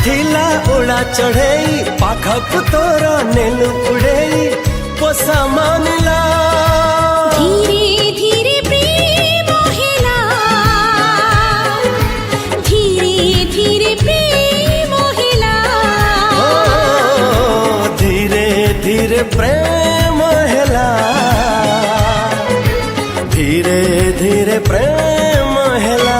थिला उड़ा चढ़ई पाखक तोर नेलु उड़ई पोसा मानला धीरे धीरे प्रेम हेला धीरे धीरे प्रेम हेला धीरे धीरे प्रेम हेला धीरे धीरे प्रेम हेला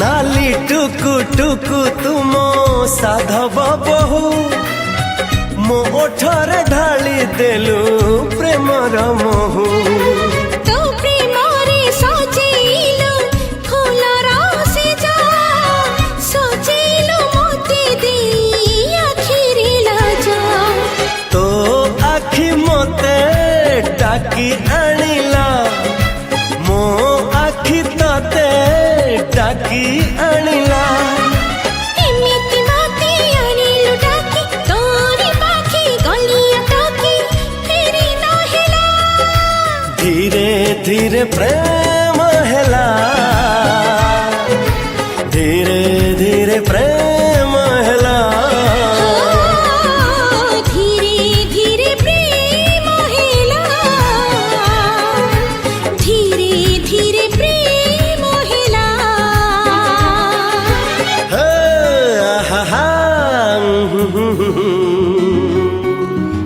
नाली टुकु टुकु तुम साधव बहु मो ओठरे ढाली देलु प्रेमर महु तो प्रेम रे सजेइलु फूलर सेजा सजेइलु मोते देई आखिरे लाजा तो आखि मते डाकी आनिला मो आखि तते डाकी आनिला एमिति मोते आनिलु डाकी तोरी पाखी गलिया टाकी फेरी न हेला धीरे धीरे प्रेम हेला धीरे धीरे प्रेम हेला धीरे धीरे प्रेम हेला धीरे धीरे प्रेम हेला हे आहा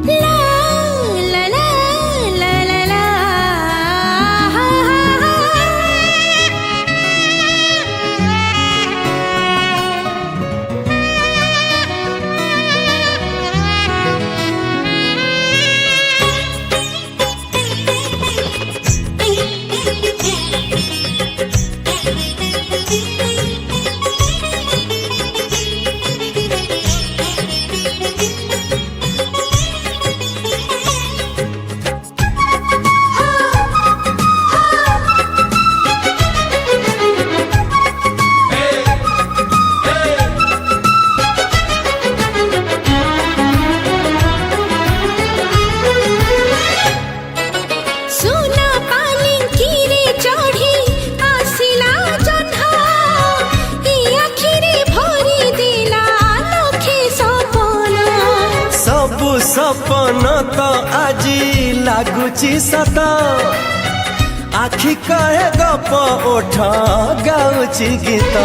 ला ला ला ला ला सुना पालिंकी रे चढ़ी आसिला जह्ना ए आखिरे भरी देला लखे सपना सबु सपन तो आजी लागुची सत आखि कहे गप ओठ गाउची गीत।